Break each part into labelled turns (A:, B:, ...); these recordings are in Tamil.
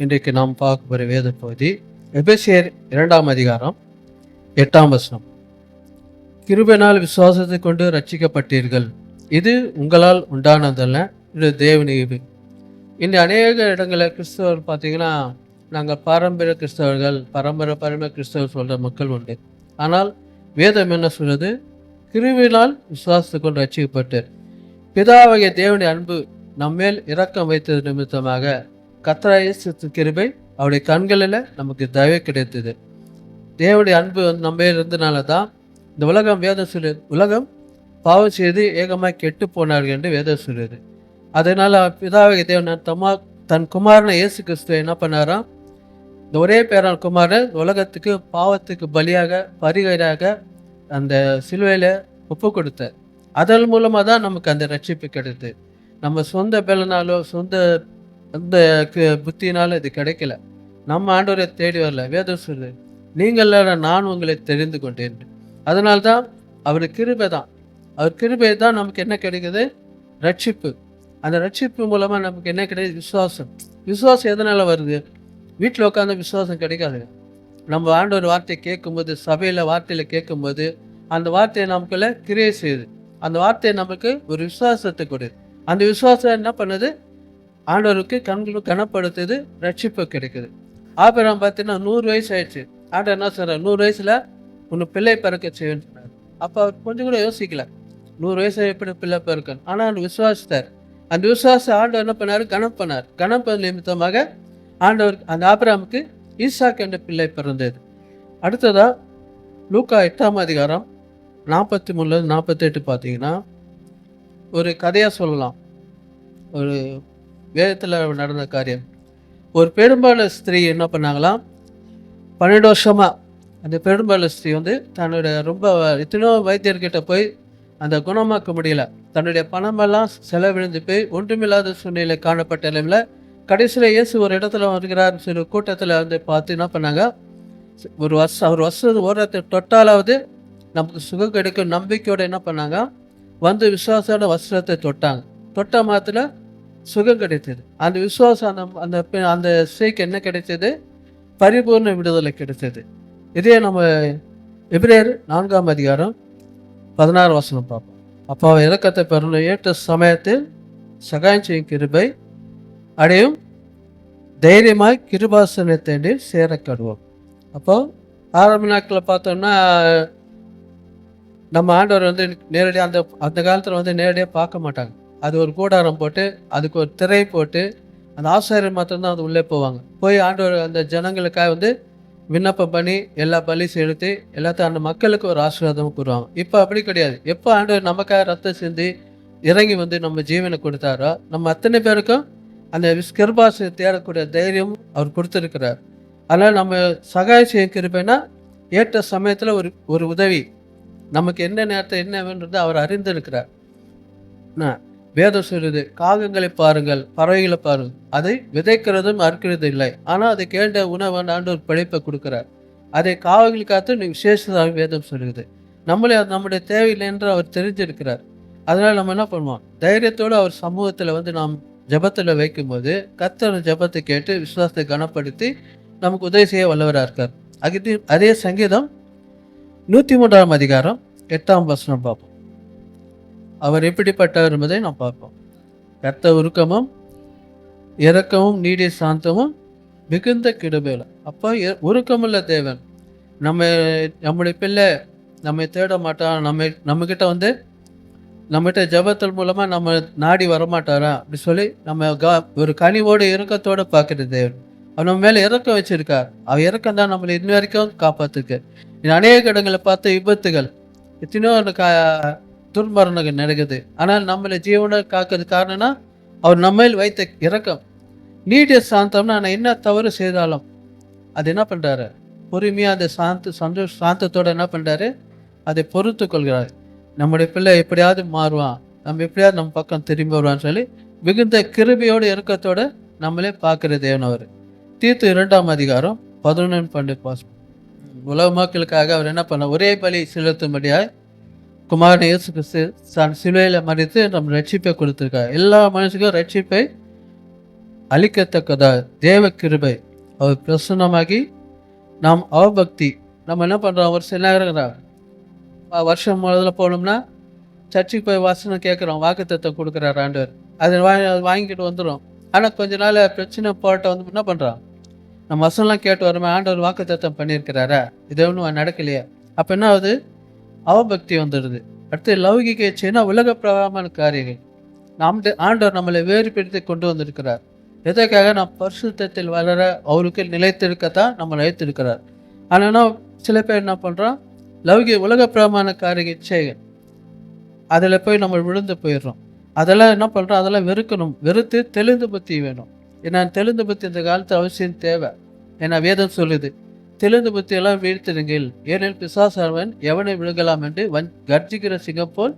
A: இன்றைக்கு நாம் பார்க்க போகிற வேத பகுதி எபேசியர் 2ஆம் அதிகாரம் 8ஆம் வசனம். கிருபையினால் விசுவாசத்தை கொண்டு ரட்சிக்கப்பட்டீர்கள், இது உங்களால் உண்டானதல்ல, இது தேவன் ஈவு. இந்த அநேக இடங்களில் கிறிஸ்தவர் பார்த்தீங்கன்னா, நாங்கள் பாரம்பரிய கிறிஸ்தவர்கள், பரம்பரை கிறிஸ்தவர் சொல்கிற மக்கள் உண்டு. ஆனால் வேதம் என்ன சொல்றது? கிருபையினால் விசுவாசத்தை கொண்டு ரட்சிக்கப்பட்டு பிதாவாகிய தேவனுடைய அன்பு நம்மேல் இரக்கம் வைத்தது நிமித்தமாக கர்த்தராகிய இயேசு கிருபை அவருடைய கண்களில் நமக்கு தயவு கிடைத்தது. தேவனுடைய அன்பு நம்ம இருந்தனால தான் இந்த உலகம் வேதம் சொல்லுது, உலகம் பாவம் செய்து ஏகமாக கெட்டு போனார்கள் என்று வேதம் சொல்லுது. அதனால் பிதாவாகிய தேவன் தன் குமாரனை இயேசு கிறிஸ்துவை என்ன பண்ணாராம்? இந்த ஒரே பேரான குமாரன் உலகத்துக்கு பாவத்துக்கு பலியாக பரிகாராக அந்த சிலுவையில் ஒப்பு கொடுத்தார். அதன் மூலமாக தான் நமக்கு அந்த ரட்சிப்பு கிடைத்தது. நம்ம சொந்த பலனாலோ சொந்த அந்த புத்தினாலும் இது கிடைக்கல. நம்ம ஆண்டவரை தேடி வரல. வேதம் சொல்லுது, நீங்கள் நான் உங்களை தெரிந்து கொண்டேன். அதனால்தான் அவர் கிருபை தான். அவர் கிருபை தான் நமக்கு என்ன கிடைக்குது? ரட்சிப்பு. அந்த ரட்சிப்பு மூலமாக நமக்கு என்ன கிடைக்குது? விசுவாசம். விசுவாசம் எதனால் வருது? வீட்டில் உட்காந்து விசுவாசம் கிடைக்காது. நம்ம ஆண்டவர் வார்த்தையை கேட்கும்போது, சபையில் வார்த்தையில் கேட்கும்போது அந்த வார்த்தையை நமக்குள்ள கிரியை செய்யுது. அந்த வார்த்தையை நமக்கு ஒரு விசுவாசத்தை கொடுது. அந்த விசுவாசம் என்ன பண்ணுது? ஆண்டவருக்கு கண்களும் கனப்படுத்துது, ரட்சிப்பு கிடைக்குது. ஆபிரகாம் பார்த்தீங்கன்னா 100 வயசு ஆயிடுச்சு. ஆண்டவர் என்ன சொல்றார்? 100 வயசுல உன்னை பிள்ளை பிறக்க செய்வேன்னு சொன்னார். அப்போ அவர் கொஞ்சம் கூட யோசிக்கல, 100 வயசு எப்படி பிள்ளை பிறக்கணும். ஆனால் அந்த விசுவாசித்தார். அந்த விசுவாசம் ஆண்டவர் என்ன பண்ணார்? கனம் பண்ணார். கனப்பது நிமித்தமாக ஆண்டவர் அந்த ஆபிரகாமுக்கு ஈசாக்கு என்ற பிள்ளை பிறந்தது. அடுத்ததா லூக்கா 8ஆம் அதிகாரம் 43-48 பார்த்தீங்கன்னா ஒரு கதையாக சொல்லலாம். ஒரு வேதத்தில் நடந்த காரியம். ஒரு பெரும்பாலான ஸ்திரீ என்ன பண்ணாங்களாம்? 12 வருஷமாக அந்த பெரும்பாலான ஸ்திரீ தன்னுடைய ரொம்ப எத்தனையோ வைத்தியர்கிட்ட போய் அந்த குணமாக்க முடியல. தன்னுடைய பணமெல்லாம் செலவிழந்து போய் ஒன்றுமில்லாத சூழ்நிலை காணப்பட்ட நிலையில் கடைசியில் இயேசு ஒரு இடத்துல வருகிறார். சில கூட்டத்தில் பார்த்து என்ன பண்ணாங்க? ஒரு வருஷம் ஓரத்தை தொட்டாலாவது நமக்கு சுகம் கிடைக்கும் நம்பிக்கையோடு என்ன பண்ணாங்க? விசுவாசோட வஸ்திரத்தை தொட்டாங்க. தொட்ட மாதத்தில் சுகம் கிடைத்தது. அந்த விசுவாசம் அந்த அந்த ஸ்திரீக்கு என்ன கிடைத்தது? பரிபூர்ண விடுதலை கிடைத்தது. இதே நம்ம எபிரேயர் 4ஆம் அதிகாரம் 16 வசனம் பார்ப்போம். அப்போ இரக்கத்தை பெறணும் ஏற்ற சமயத்தில் சகாயம் செய்யும் கிருபை அடையும் தைரியமாய் கிருபாசனத்தை சேர கடுவோம். அப்போ ஆரம்ப நாட்களில் பார்த்தோம்னா நம்ம ஆண்டவர் நேரடியாக அந்த காலத்தில் நேரடியாக பார்க்க மாட்டாங்க. அது ஒரு கூடாரம் போட்டு அதுக்கு ஒரு திரை போட்டு அந்த ஆசாரியர் மாத்திரம்தான் உள்ளே போவாங்க. போய் ஆண்டவர் அந்த ஜனங்களுக்காக விண்ணப்பம் பண்ணி எல்லா பலி செலுத்தி எல்லாத்தையும் அந்த மக்களுக்கு ஒரு ஆசீர்வாதம் கூறுவாங்க. இப்போ அப்படி கிடையாது. எப்போ ஆண்டவர் நமக்காக ரத்தம் சிந்தி இறங்கி நம்ம ஜீவனை கொடுத்தாரோ நம்ம அத்தனை பேருக்கும் அந்த கிருபாசை தேடக்கூடிய தைரியம் அவர் கொடுத்துருக்கிறார். அதனால் நம்ம சகாயம் செய்ய கிருபைனா ஏற்ற சமயத்தில் ஒரு உதவி, நமக்கு என்ன நேரத்தை என்ன வேண்டது அவர் அறிந்திருக்கிறார். வேதம் சொல்லுது, காகங்களை பாருங்கள், பறவைகளை பாருங்கள், அதை விதைக்கிறதும் அறுக்கிறது இல்லை, ஆனால் அதை கேட்ட உணவை ஆண்டவர் படைப்பை கொடுக்கிறார். அதை காவல்கள் காத்து விசேஷமாக வேதம் சொல்லுது. நம்முடைய தேவையில்லை என்று அவர் தெரிஞ்சிருக்கிறார். அதனால் நம்ம என்ன பண்ணுவோம்? தைரியத்தோடு அவர் சமூகத்தில் நாம் ஜபத்தில் வைக்கும்போது கர்த்தர் ஜபத்தை கேட்டு விசுவாசத்தை கனப்படுத்தி நமக்கு உதவி செய்ய வல்லவராக இருக்கார். அதே சங்கீதம் 103ஆம் அதிகாரம் 8ஆம் வசனம் பார்ப்போம். அவர் எப்படிப்பட்டவர் என்பதை நாம் பார்ப்போம். கர்த்தர் உருக்கமும் இரக்கமும் நீடிய சாந்தமும் மிகுந்த கிருபையுள்ள. அப்போ உருக்கமுள்ள தேவன். நம்முடைய பிள்ளை நம்மை தேட மாட்டான், நம்மகிட்ட நம்மகிட்ட ஜபத்தல் மூலமாக நம்ம நாடி வரமாட்டாரா அப்படி சொல்லி நம்ம ஒரு கனிவோடு இறக்கத்தோடு பார்க்குற தேவன். அவர் நம்ம மேலே இறக்கம் வச்சிருக்கார். அவர் இறக்கம் தான் நம்மளை இன்ன வரைக்கும் காப்பாற்றுக்கு. அநேக இடங்களை பார்த்த விபத்துகள் எத்தனையோ துர்மரணங்கள் நடக்குது. ஆனால் நம்மளை ஜீவனை காக்கிறது காரணம்னா அவர் நம்மையில் வைத்த இரக்கம். நீடிய சாந்தம்னா நான் என்ன தவறு செய்தாலும் அது என்ன பண்ணுறாரு? பொறுமையாக அந்த சாந்தத்தோடு என்ன பண்ணுறாரு? அதை பொறுத்து கொள்கிறார். நம்முடைய பிள்ளை எப்படியாவது மாறுவான், நம்ம எப்படியாவது நம்ம பக்கம் திரும்பி வருவான்னு சொல்லி மிகுந்த கிருபையோடு இறக்கத்தோடு நம்மளே பார்க்குற தேவன் அவர். தீத்து 2ஆம் அதிகாரம் 11-12 உலக மக்களுக்காக அவர் என்ன பண்ண? ஒரே பலி செலுத்தும்படியாக குமாரன் இயேசு கிறிஸ்து சிலுவையில் மறித்து நம்ம ரட்சிப்பை கொடுத்துருக்கார். எல்லா மனுஷனுக்கும் ரட்சிப்பை அளிக்கத்தக்கதா தேவ கிருபை அவர் பிரசன்னமாகி நாம் அவபக்தி நம்ம என்ன பண்ணுறோம்? ஒரு சில நேரம் வருஷம் முதல்ல போனோம்னா சர்ச்சுக்கு போய் வசனம் கேட்குறோம், வாக்குத்தத்தம் கொடுக்குறாரு ஆண்டவர், அதை வாங்கிக்கிட்டு வந்துடும். ஆனால் கொஞ்ச நாள் பிரச்சனை போட்ட வந்து என்ன பண்ணுறோம்? நம்ம வசனம்லாம் கேட்டு வரோமே, ஆண்டவர் வாக்குத்தத்தம் பண்ணியிருக்கிறாரா, இது ஒன்றும் நடக்கலையே. அப்போ என்ன ஆகுது? அவபக்தி வந்துடுது. அடுத்து லௌகிக இச்சைன்னா உலக பிரகாரமான காரியங்கள். ஆண்டவர் நம்மளை வேறுபடுத்தி கொண்டு வந்திருக்கிறார். எதற்காக? நாம் பரிசுத்தத்தில் வளர அவருக்கு நிலைத்திருக்கத்தான் நம்ம நிலைத்திருக்கிறார். ஆனால் சில பேர் என்ன பண்ணுறோம்? உலக பிரகாரமான காரிய இச்சைகள், அதில் போய் நம்ம விழுந்து போயிடுறோம். அதெல்லாம் என்ன பண்ணுறோம்? அதெல்லாம் வெறுக்கணும். வெறுத்து தெளிந்த புத்தி வேணும். ஏன்னா தெளிந்த புத்தி இந்த காலத்து அவசியம் தேவை. ஏன்னா வேதம் சொல்லுது, தெளிந்த புத்தியெல்லாம் வீழ்த்திடுங்கள், ஏனெனில் பிசாசானவன் எவனை விழுகலாம் என்று கர்ஜிக்கிற சிங்கம் போல்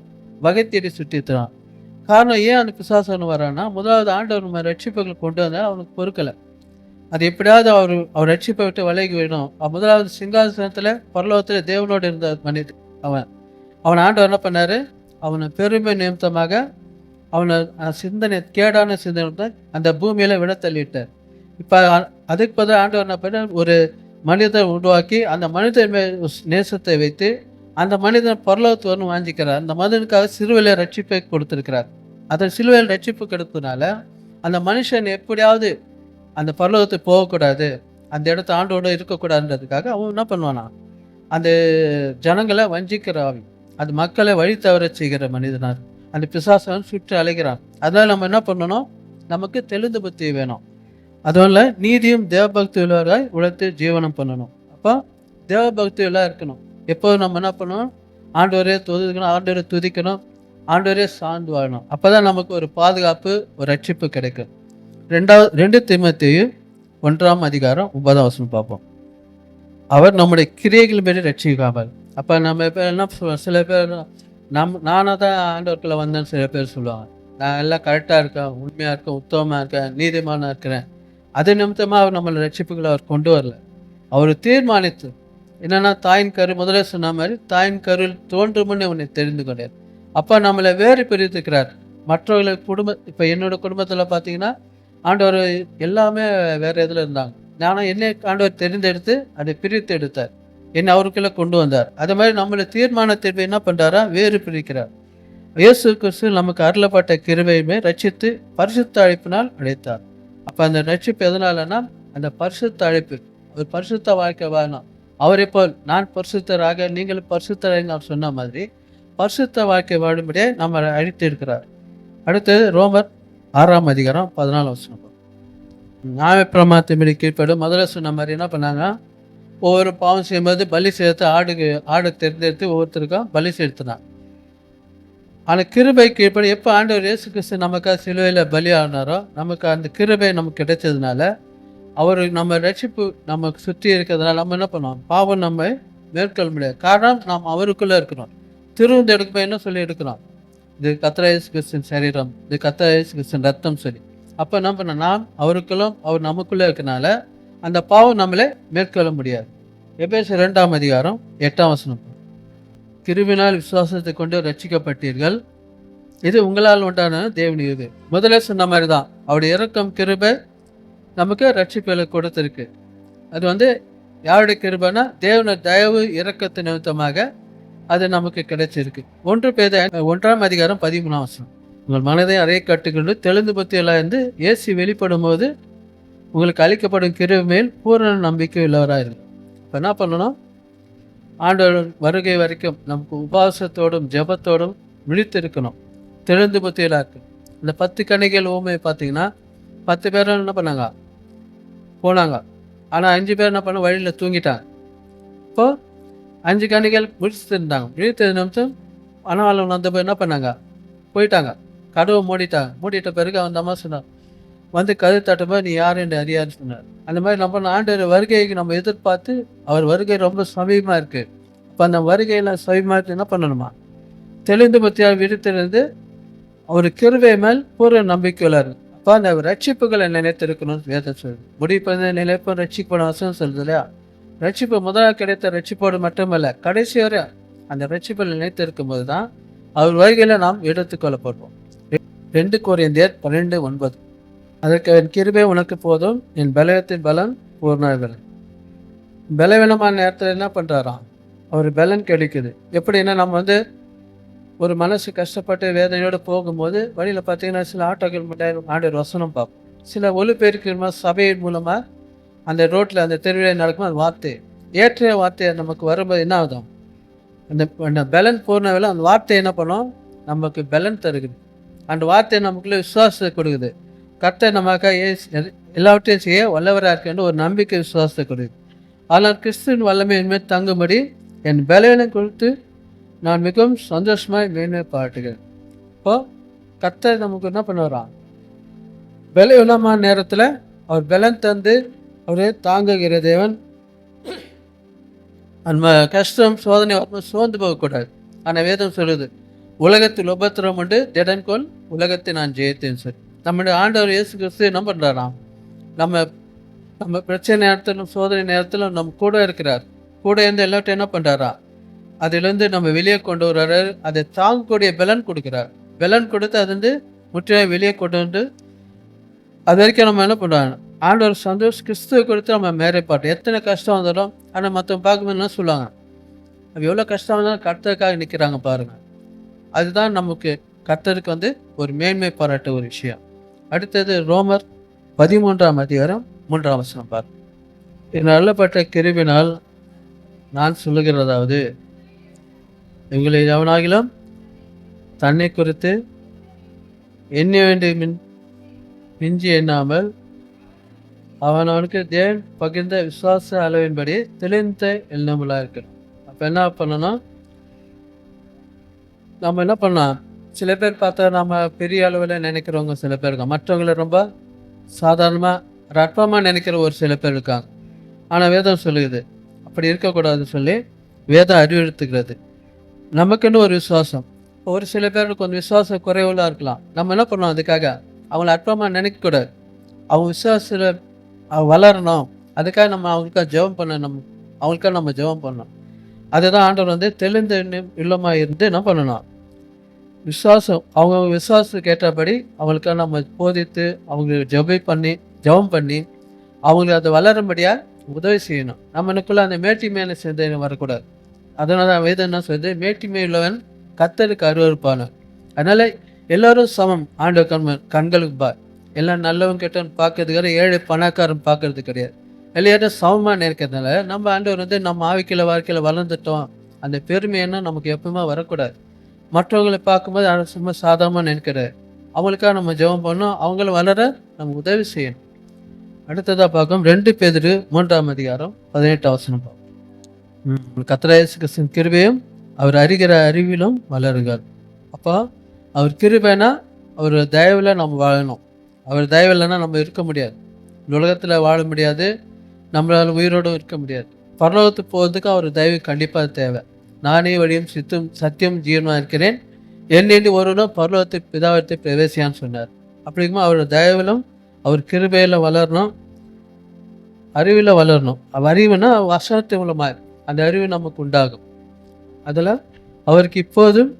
A: வகை தேடி சுற்றித்தான். காரணம் ஏன் அந்த பிசாசானு வரான்னா, முதலாவது ஆண்டவர் நம்ம ரட்சிப்புகள் கொண்டு வந்தால் அவனுக்கு பொறுக்கலை. அது எப்படியாவது அவர் ரட்சிப்பை விட்டு விலகி வேணும். முதலாவது சிங்காசனத்தில் பரலோகத்தில் தேவனோடு இருந்த மனிதன் அவன் ஆண்டவர் என்ன பண்ணார்? அவனை பெருமை நிமித்தமாக அவனை சிந்தனை, கேடான சிந்தனை அந்த பூமியில் விட தள்ளிட்டார். இப்போ அதுக்கு பதில் ஆண்டவர் என்ன பண்ண, ஒரு மனிதனை உருவாக்கி அந்த மனிதன் நேசத்தை வைத்து அந்த மனிதன் பரலோகத்து வரணும் வாஞ்சிக்கிறார். அந்த மனிதனுக்காக சிலுவையில் ரட்சிப்பை கொடுத்துருக்கிறார். அந்த சிலுவையில் ரட்சிப்பு கொடுத்ததுனால அந்த மனுஷன் எப்படியாவது அந்த பரலோகத்துக்கு போகக்கூடாது, அந்த இடத்த ஆண்டோடு இருக்கக்கூடாதுன்றதுக்காக அவன் என்ன பண்ணுவானா, அந்த ஜனங்களை வஞ்சிக்கிற ஆவி, அது மக்களை வழி தவற செய்கிற மனிதனார் அந்த பிசாசன் சுற்றி அழைக்கிறான். அதனால் நம்ம என்ன பண்ணணும்? நமக்கு தெளிந்த புத்தி வேணும். அதுவும் நீதியும் தேவபக்தி உள்ளவராய் உழைத்து ஜீவனம் பண்ணணும். அப்போ தேவபக்தி உள்ளா இருக்கணும். எப்போது நம்ம என்ன பண்ணணும்? ஆண்டவரே துதிக்கணும், ஆண்டவரை துதிக்கணும், ஆண்டவரே சார்ந்து வாழணும். அப்போ தான் நமக்கு ஒரு பாதுகாப்பு, ஒரு ரட்சிப்பு கிடைக்கும். 2 தீமோத்தேயு 1:9 பார்ப்போம். அவர் நம்முடைய கிரியைகள் படி ரட்சிக்காமல். அப்போ நம்ம இப்போ என்ன, சில பேர் நானாக தான் ஆண்டவர்க்குள்ளே வந்தேன்னு சில பேர் சொல்லுவாங்க. நான் எல்லாம் கரெக்டாக இருக்கேன், உண்மையாக இருக்கேன், உத்தமமாக இருக்கேன், நீதிமானாக இருக்கிறேன். அது நிமித்தமாக அவர் நம்மளை ரட்சிப்புகளை அவர் கொண்டு வரல. அவர் தீர்மானித்து என்னென்னா, தாயின் கரு முதலே சொன்ன மாதிரி தாயின் கருவில் தோன்றும் முன்னே உன்னை தெரிந்து கொண்டார். அப்போ நம்மளை வேறு பிரித்துக்கிறார். மற்றவர்களுக்கு இப்போ என்னோட குடும்பத்தில் பார்த்தீங்கன்னா ஆண்டவர் எல்லாமே வேறு இதில் இருந்தாங்க. நானும் என்னை ஆண்டவர் தெரிந்தெடுத்து அதை பிரித்து எடுத்தார், என்னை அவருக்குள்ளே கொண்டு வந்தார். அது மாதிரி நம்மளை தீர்மானத்தை என்ன பண்ணுறாரா? வேறு பிரிக்கிறார். இயேசு கிறிஸ்து நமக்கு அருளப்பட்ட கிருபையுமே ரட்சித்து பரிசுத்த அழைப்பினால் அழைத்தார். அப்போ அந்த ரட்சிப்பு எதனாலன்னா, அந்த பரிசுத்த அழைப்பு, ஒரு பரிசுத்த வாழ்க்கை வாழணும். அவரை போல் நான் பரிசுத்தராக நீங்கள் பரிசுத்தராக அவர் சொன்ன மாதிரி பரிசுத்த வாழ்க்கை வாழும்படியே நம்ம அழைத்து இருக்கிறார். அடுத்தது ரோமர் 6:14. நியாய பிரமாணத்தின்படி கீழ்ப்படும். முதல்ல சொன்ன மாதிரி என்ன பண்ணாங்க? ஒவ்வொரு பாவம் செய்யும்போது பலி சேர்த்து ஆடு தேர்ந்தெடுத்து ஒவ்வொருத்தருக்கும் பலி செலுத்தினாங்க. ஆனால் கிருபை கீழ்ப்படி எப்போ ஆண்டவர் இயேசு கிறிஸ்து நமக்காக சிலுவையில் பலி ஆனாரோ, நமக்கு அந்த கிருபை நமக்கு கிடைச்சதுனால, அவர் நம்ம ரட்சிப்பு நமக்கு சுற்றி இருக்கிறதுனால நம்ம என்ன பண்ணுவோம்? பாவம் நம்ம மேற்கொள்ள முடியாது. காரணம் நாம் அவருக்குள்ளே இருக்கிறோம். திருவிந்து எடுக்கும்போது என்ன சொல்லி எடுக்கிறோம்? இது கர்த்தராகிய இயேசு கிறிஸ்துவின் சரீரம், இது கர்த்தராகிய இயேசு கிறிஸ்துவின் ரத்தம் சொல்லி. அப்போ என்ன பண்ண, நாம் அவருக்குள்ளும் அவர் நமக்குள்ளே இருக்கனால அந்த பாவம் நம்மளே மேற்கொள்ள முடியாது. எபேசியர் 2:8. கிருபினால் விசுவாசத்தை கொண்டு ரட்சிக்கப்பட்டீர்கள், இது உங்களால் உண்டான தேவனுடைய இது. முதல்ல சொன்ன மாதிரி தான் அவருடைய இரக்கம் கிருபை நமக்கு ரட்சிப்புகளை கொடுத்துருக்கு. அது யாருடைய கிருபைனா தேவனுடைய தயவு இரக்கத்து நிமித்தமாக அது நமக்கு கிடைச்சிருக்கு. 1 பேதுரு 1:13. உங்கள் மனதை அறைய கட்டுக்கொண்டு தெளிந்து புத்தியெல்லாம் இருந்து இயேசு வெளிப்படும் போது உங்களுக்கு அளிக்கப்படும் கிருபை மேல் பூரண நம்பிக்கை உள்ளவராக இருக்கு. இப்போ என்ன பண்ணணும்? ஆண்டவர் வருகை வரைக்கும் நமக்கு உபவாசத்தோடும் ஜெபத்தோடும் விழித்து இருக்கணும், தெளிந்து புத்தியெல்லாம் இருக்கு. இந்த 10 கன்னிகைகள் ஊமை பார்த்தீங்கன்னா 10 பேரும் என்ன பண்ணாங்க? போனாங்க. ஆனால் 5 பேர் என்ன பண்ண, வழியில் தூங்கிட்டாங்க. இப்போது 5 கன்னிகைகள் விழித்து இருந்தாங்க. விழித்து நிமிஷம் ஆனால் வந்த போய் என்ன பண்ணாங்க? போயிட்டாங்க, கதவை மூடிட்ட பிறகு அந்த அம்மா சொன்னார், கதவு தட்டும்போது நீ யார் என்று அறியான்னு சொன்னார். அந்த மாதிரி நம்ம ஆண்டவர் வருகைக்கு நம்ம எதிர்பார்த்து அவர் வருகை ரொம்ப சமீபமாக இருக்குது. இப்போ அந்த வருகையில் சமீபமாக இருக்குது, என்ன பண்ணணுமா? தெளிந்து பற்றியாக விடுத்திருந்து அவர் கிருபை மேல் பூர்வ நம்பிக்கையில் இருக்கு. அப்போ அந்த ரட்சிப்புகளை நினைத்திருக்கணும்னு வேதம் சொல்லுது. முடிப்பது நிலைப்போம் ரட்சிக்கப்படும் வசனம் சொல்லுது இல்லையா? ரட்சிப்பு முதலாக கிடைத்த ரட்சிப்போடு மட்டுமல்ல, கடைசி வரை அந்த ரட்சிப்பில் நினைத்து இருக்கும்போது தான் அவர் வருகையில் நாம் எடுத்துக்கொள்ளப்படுவோம். 2 கொரிந்தியர் 12:9. அதற்கு என் கிருபை உனக்கு போதும், என் பலவீனத்தின் பலன் பூர்ண பலன். பலவீனமான நேரத்தில் என்ன பண்ணுறாராம், அவர் பலன் கிடைக்குது. எப்படின்னா, நம்ம ஒரு மனசு கஷ்டப்பட்டு வேதனையோடு போகும்போது வழியில் பார்த்தீங்கன்னா சில ஆட்டோக்கள் முன்னாடி ஆண்டவர் வசனம் பார்ப்போம். சில ஒலிபெருக்கிற சபையின் மூலமாக அந்த ரோட்டில் அந்த தெருவில் நடக்கும் அந்த வார்த்தை, ஏற்ற வார்த்தை நமக்கு வரும்போது என்ன ஆகுதும், அந்த பலன் பூர்ணவில் அந்த வார்த்தை என்ன பண்ணோம், நமக்கு பலன் தருகுது. அந்த வார்த்தை நமக்குள்ளே விசுவாசத்தை கொடுக்குது. கர்த்தர் நமக்காக எல்லாவற்றையும் செய்ய வல்லவராக இருக்கின்ற ஒரு நம்பிக்கை விசுவாசத்தை கொடுக்குது. ஆனால் கிறிஸ்துவின் வல்லமை என்மேல் தங்கும்படி என் பலவீனம் குறித்து நான் மிகவும் சந்தோஷமாக மேன்மை பாட்டுகிறேன். இப்போ கர்த்தர் நமக்கு என்ன பண்ணுவாராம், பலவீனமான நேரத்தில் அவர் பலன் தந்து அவரே தாங்குகிற தேவன். நம்ம கஷ்டம் சோதனை வரும்போது சோர்ந்து போகக்கூடாது. ஆனால் வேதம் சொல்லுது, உலகத்தில் உபத்திரம் உண்டு, திடன்கொள், உலகத்தை நான் ஜெயித்தேன்னு சொல்லி. நம்முடைய ஆண்டவர் இயேசு கிறிஸ்து என்ன பண்ணுறாராம், நம்ம பிரச்சனை நேரத்திலும் சோதனை நேரத்திலும் நம்ம கூட இருக்கிறார். கூட இருந்து எல்லாத்தையும் என்ன பண்ணுறாரா, அதிலேருந்து நம்ம வெளியே கொண்டு வர்றாரு. அதை தாங்கக்கூடிய பலன் கொடுக்குறார். பலன் கொடுத்து அது முற்றிலும் வெளியே கொண்டு வந்து அது வரைக்கும் நம்ம என்ன பண்ணுறாங்க, ஆண்டவர் சந்தோஷம் கிறிஸ்துவை கொடுத்து நம்ம மேறைப்பாட்டு. எத்தனை கஷ்டம் வந்தாலும், ஆனால் மற்றவங்க பார்க்கும்போது என்ன சொல்லுவாங்க, அது எவ்வளோ கஷ்டம் வந்தாலும் கர்த்தருக்காக நிற்கிறாங்க பாருங்கள். அதுதான் நமக்கு கர்த்தருக்கு ஒரு மேன்மை பாராட்ட ஒரு விஷயம். அடுத்தது ரோமர் 13ஆம் அதிகாரம் 3ஆம் வசனம் பாருங்கள். என் அருளப்பட்ட கிருபினால் நான் சொல்லுகிறதாவது, இவங்களை எவனாகிலும் தன்னை குறித்து எண்ண வேண்டிய மிஞ்சி எண்ணாமல் அவனுக்கு தேவன் பகிர்ந்த விசுவாச அளவின்படி தெளிந்த எண்ணமுள்ளா இருக்கணும். அப்போ என்ன பண்ணணும், நம்ம என்ன பண்ணலாம், சில பேர் பார்த்தா நம்ம பெரிய அளவில் நினைக்கிறவங்க சில பேர் இருக்காங்க, மற்றவங்களை ரொம்ப சாதாரணமாக அற்பமாக நினைக்கிற ஒரு சில பேர் இருக்காங்க. ஆனால் வேதம் சொல்லுது அப்படி இருக்கக்கூடாதுன்னு சொல்லி வேதம் அறிவுறுத்துகிறது. நமக்குன்னு ஒரு விசுவாசம், ஒரு சில பேருக்கு கொஞ்சம் விசுவாச குறைவுலாம் இருக்கலாம். நம்ம என்ன பண்ணோம், அதுக்காக அவங்கள அற்பமாக நினைக்கக்கூடாது. அவங்க விசுவாசத்தில் வளரணும், அதுக்காக நம்ம அவங்களுக்காக ஜெபம் பண்ணணும், அவங்களுக்காக நம்ம ஜெபம் பண்ணணும். அதுதான் ஆண்டவர் தெளிந்த இல்லமாக இருந்து என்ன பண்ணணும், விசுவாசம் அவங்க விசுவாசத்துக்கு ஏற்றபடி அவங்களுக்காக நம்ம போதித்து அவங்களுக்கு ஜெபம் பண்ணி அவங்களுக்கு அதை வளரும்படியாக உதவி செய்யணும். நம்ம எனக்குள்ள அந்த மேட்டிமையான சிந்தனை வரக்கூடாது. அதனால தான் வேதம் என்ன சொல்லுது, மேட்டிமை உள்ளவன் கர்த்தருக்கு அருவருப்பானவன். அதனால எல்லாரும் சமம் ஆண்டவர் கண்களுக்கு பார். எல்லாம் நல்லவன் கெட்டவன் பார்க்கறதுக்காக ஏழை பணக்காரன் பார்க்கறது கிடையாது. எல்லாரும் சமமாக நினைக்கிறதுனால நம்ம ஆண்டவர் நம்ம வாழ்க்கையில் வளர்ந்துட்டோம், அந்த பெருமை என்ன நமக்கு எப்பவுமே வரக்கூடாது. மற்றவங்களை பார்க்கும்போது அதை சும்மா சாதாரணமாக நினைக்கிறார். அவங்களுக்காக நம்ம ஜெபம் பண்ணோம், அவங்கள வளர நம்ம உதவி செய்யணும். அடுத்ததாக பார்க்கும் 2 பேதுரு 3ஆம் அதிகாரம் 18ஆம் வசனம் பார்ப்போம். கர்த்தர் இயேசு கிறிஸ்துவின் கிருபையும் அவர் அறிகிற அறிவிலும் வளருங்கள். அப்போ அவர் கிருபைனா அவர் தயவில் நம்ம வாழணும். அவர் தயவில்லைன்னா நம்ம இருக்க முடியாது, உலகத்தில் வாழ முடியாது, நம்மளால் உயிரோடு இருக்க முடியாது. பரலோகத்துக்கு போகிறதுக்கு அவர் தயவு கண்டிப்பாக தேவை. நானே வழியும் சத்தியம் ஜீவனாக இருக்கிறேன், என்னென்று ஒருவனும் பரலோகத்தை பிதாவத்தை பிரவேசியான்னு சொன்னார். அப்படிங்கும்போது அவர் தயவிலும் அவர் கிருபையில் வளரணும், அறிவில் வளரணும். அறிவுனா வசனத்தின் மூலமாக அந்த அறிவு நமக்கு உண்டாகும். அதில் அவருக்கு இப்போதும்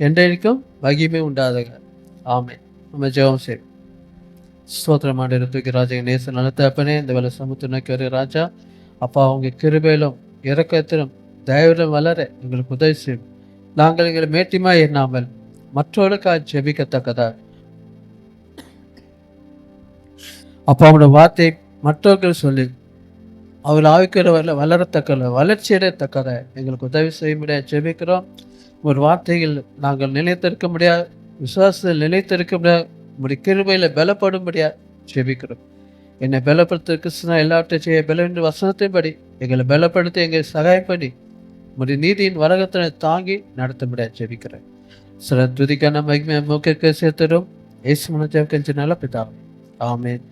A: என்றைக்கும் மகிமை உண்டாதுங்க. ஆமென். நம்ம ஜெபம் செய்வோம். ஸ்தோத்திரமான தூக்கி ராஜா நேச நலத்தப்பனே, இந்த வேலை சமூகத்தை நோக்கி வர ராஜா, அப்பா அவங்க கிருபையிலும் இரக்கத்திலும் தயவிலும் வளர எங்களுக்கு உதவி செய்யும். நாங்கள் எங்களை மேட்டிமா எண்ணாமல் மற்றவர்களுக்காக ஜெபிக்கத்தக்கதா அப்போ அவனோட வார்த்தை மற்றவர்கள் சொல்லி அவர் ஆவிக்கிற வளரத்தக்க வளர்ச்சியடையத்தக்கதை எங்களுக்கு உதவி செய்ய முடியாது ஜெபிக்கிறோம். ஒரு வார்த்தைகள் நாங்கள் நிலைத்திருக்க முடியாது, விசுவாசத்தில் நிலைத்திருக்க முடியாது, உங்களுடைய கிருபையில் பலப்படும்படியாக ஜெபிக்கிறோம். என்னை பலப்படுத்த கிறிஸ்துனா எல்லாவற்றையும் செய்ய பலவென்று வசனத்தின்படி எங்களை பலப்படுத்தி எங்களை சகாயப்படி உங்களுடைய நீதியின் வரகத்தினை தாங்கி நடத்த முடியாது ஜெபிக்கிறேன். சில துதிக்கான மகிமை மூக்கிற்கு சேர்த்துடும். இயேசு மூலம் ஜெபிக்கின்ற நல்ல பிதாவே. ஆமென்.